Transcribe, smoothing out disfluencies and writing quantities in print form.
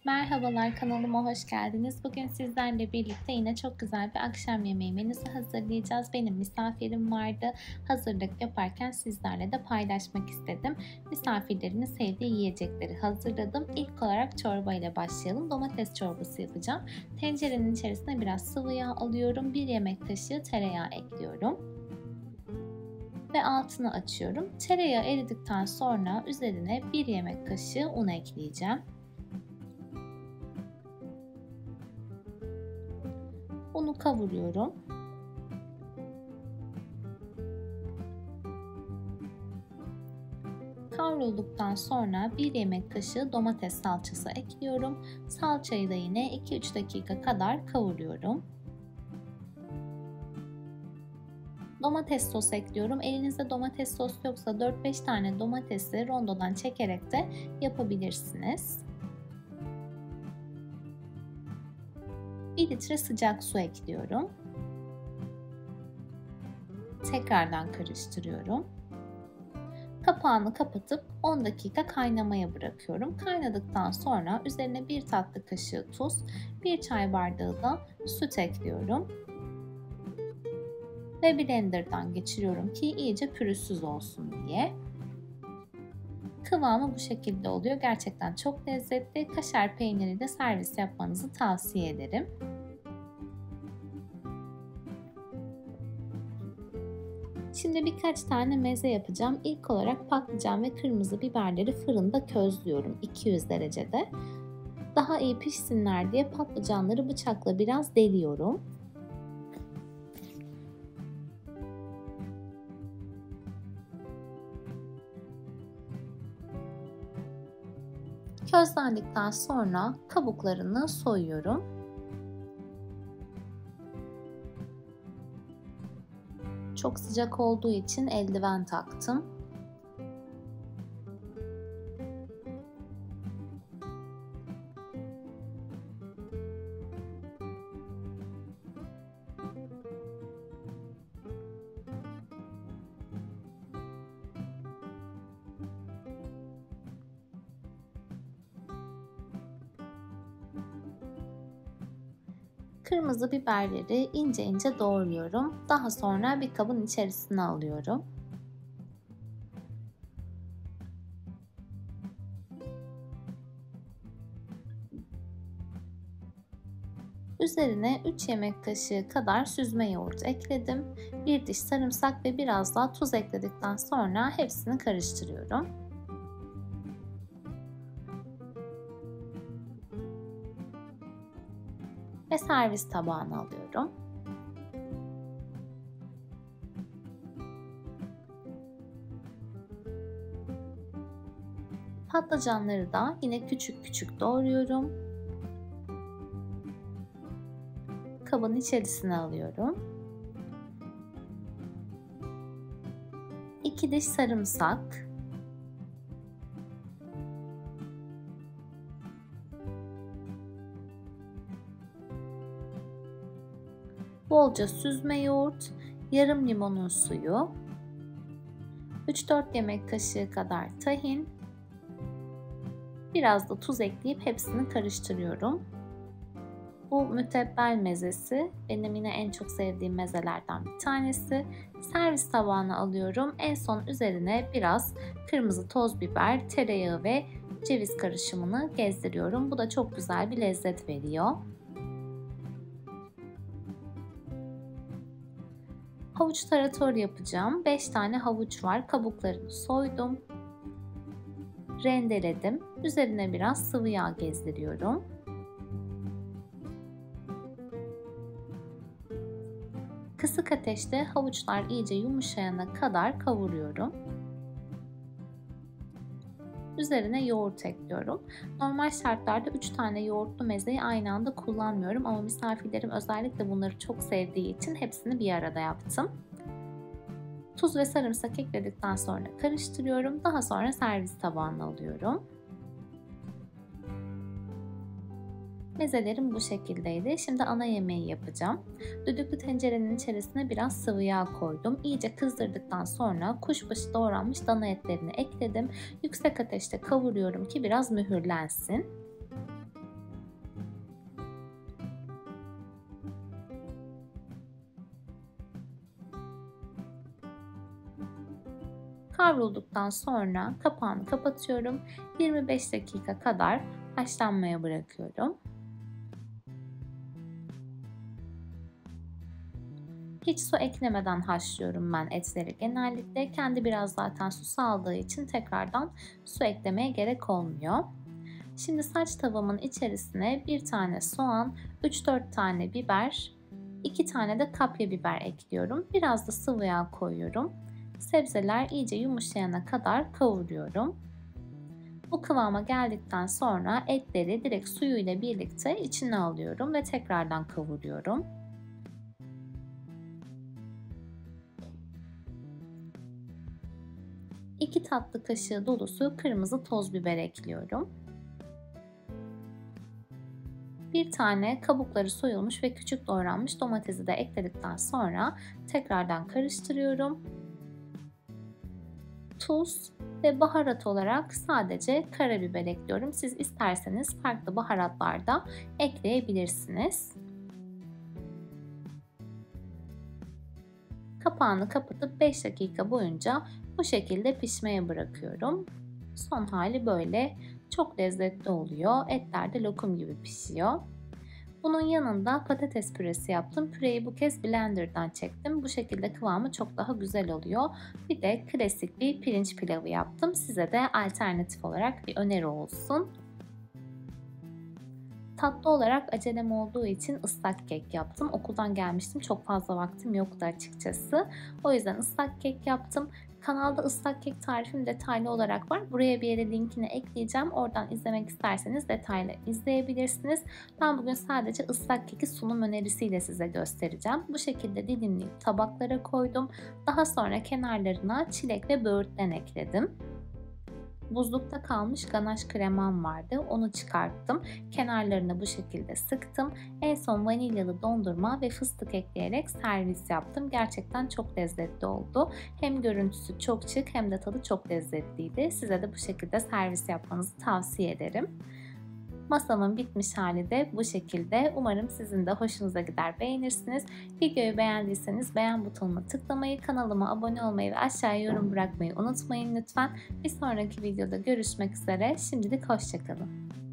Merhabalar, kanalıma hoş geldiniz. Bugün sizlerle birlikte yine çok güzel bir akşam yemeği menüsü hazırlayacağız. Benim misafirim vardı. Hazırlık yaparken sizlerle de paylaşmak istedim. Misafirlerimin sevdiği yiyecekleri hazırladım. İlk olarak çorba ile başlayalım. Domates çorbası yapacağım. Tencerenin içerisine biraz sıvı yağ alıyorum. 1 yemek kaşığı tereyağı ekliyorum. Ve altını açıyorum. Tereyağı eridikten sonra üzerine 1 yemek kaşığı un ekleyeceğim. Unu kavuruyorum. Kavrulduktan sonra 1 yemek kaşığı domates salçası ekliyorum. Salçayı da yine 2-3 dakika kadar kavuruyorum. Domates sos ekliyorum. Elinizde domates sos yoksa 4-5 tane domatesi rondodan çekerek de yapabilirsiniz. 1 litre sıcak su ekliyorum. Tekrardan karıştırıyorum. Kapağını kapatıp 10 dakika kaynamaya bırakıyorum. Kaynadıktan sonra üzerine 1 tatlı kaşığı tuz, 1 çay bardağı da süt ekliyorum. Ve blenderdan geçiriyorum ki iyice pürüzsüz olsun diye. Kıvamı bu şekilde oluyor. Gerçekten çok lezzetli. Kaşar peyniriyle servis yapmanızı tavsiye ederim. Şimdi birkaç tane meze yapacağım. İlk olarak patlıcan ve kırmızı biberleri fırında közlüyorum 200 derecede. Daha iyi pişsinler diye patlıcanları bıçakla biraz deliyorum. Közlendikten sonra kabuklarını soyuyorum. Çok sıcak olduğu için eldiven taktım. Kırmızı biberleri ince ince doğruyorum. Daha sonra bir kabın içerisine alıyorum. Üzerine 3 yemek kaşığı kadar süzme yoğurt ekledim. 1 diş sarımsak ve biraz daha tuz ekledikten sonra hepsini karıştırıyorum. Ve servis tabağına alıyorum. Patlıcanları da yine küçük küçük doğruyorum. Kabın içerisine alıyorum. 2 diş sarımsak. Bolca süzme yoğurt, yarım limonun suyu, 3-4 yemek kaşığı kadar tahin, biraz da tuz ekleyip hepsini karıştırıyorum. Bu mütebbel mezesi benim yine en çok sevdiğim mezelerden bir tanesi. Servis tabağına alıyorum. En son üzerine biraz kırmızı toz biber, tereyağı ve ceviz karışımını gezdiriyorum. Bu da çok güzel bir lezzet veriyor. Havuç tarator yapacağım. 5 tane havuç var. Kabuklarını soydum. Rendeledim. Üzerine biraz sıvı yağ gezdiriyorum. Kısık ateşte havuçlar iyice yumuşayana kadar kavuruyorum. Üzerine yoğurt ekliyorum. Normal şartlarda 3 tane yoğurtlu mezeyi aynı anda kullanmıyorum ama misafirlerim özellikle bunları çok sevdiği için hepsini bir arada yaptım. Tuz ve sarımsak ekledikten sonra karıştırıyorum. Daha sonra servis tabağına alıyorum. Mezelerim bu şekildeydi. Şimdi ana yemeği yapacağım. Düdüklü tencerenin içerisine biraz sıvı yağ koydum. İyice kızdırdıktan sonra kuşbaşı doğranmış dana etlerini ekledim. Yüksek ateşte kavuruyorum ki biraz mühürlensin. Kavrulduktan sonra kapağını kapatıyorum. 25 dakika kadar haşlanmaya bırakıyorum. Hiç su eklemeden haşlıyorum ben etleri genellikle. Kendi biraz zaten su saldığı için tekrardan su eklemeye gerek olmuyor. Şimdi saç tavamın içerisine 1 tane soğan, 3-4 tane biber, 2 tane de kapya biber ekliyorum. Biraz da sıvı yağ koyuyorum. Sebzeler iyice yumuşayana kadar kavuruyorum. Bu kıvama geldikten sonra etleri direkt suyuyla birlikte içine alıyorum ve tekrardan kavuruyorum. 2 tatlı kaşığı dolusu kırmızı toz biber ekliyorum. 1 tane kabukları soyulmuş ve küçük doğranmış domatesi de ekledikten sonra tekrardan karıştırıyorum. Tuz ve baharat olarak sadece karabiber ekliyorum. Siz isterseniz farklı baharatlar da ekleyebilirsiniz. Kapağını kapatıp 5 dakika boyunca bu şekilde pişmeye bırakıyorum. Son hali böyle. Çok lezzetli oluyor. Etler de lokum gibi pişiyor. Bunun yanında patates püresi yaptım. Püreyi bu kez blenderdan çektim. Bu şekilde kıvamı çok daha güzel oluyor. Bir de klasik bir pirinç pilavı yaptım. Size de alternatif olarak bir öneri olsun. Tatlı olarak acelem olduğu için ıslak kek yaptım. Okuldan gelmiştim. Çok fazla vaktim yoktu açıkçası. O yüzden ıslak kek yaptım. Kanalda ıslak kek tarifim detaylı olarak var. Buraya bir yere linkini ekleyeceğim. Oradan izlemek isterseniz detaylı izleyebilirsiniz. Ben bugün sadece ıslak keki sunum önerisiyle size göstereceğim. Bu şekilde dilimleyip tabaklara koydum. Daha sonra kenarlarına çilek ve böğürtlen ekledim. Buzlukta kalmış ganaş kremam vardı. Onu çıkarttım. Kenarlarını bu şekilde sıktım. En son vanilyalı dondurma ve fıstık ekleyerek servis yaptım. Gerçekten çok lezzetli oldu. Hem görüntüsü çok şık hem de tadı çok lezzetliydi. Size de bu şekilde servis yapmanızı tavsiye ederim. Masamın bitmiş hali de bu şekilde. Umarım sizin de hoşunuza gider, beğenirsiniz. Videoyu beğendiyseniz beğen butonuna tıklamayı, kanalıma abone olmayı ve aşağıya yorum bırakmayı unutmayın lütfen. Bir sonraki videoda görüşmek üzere. Şimdilik hoşça kalın.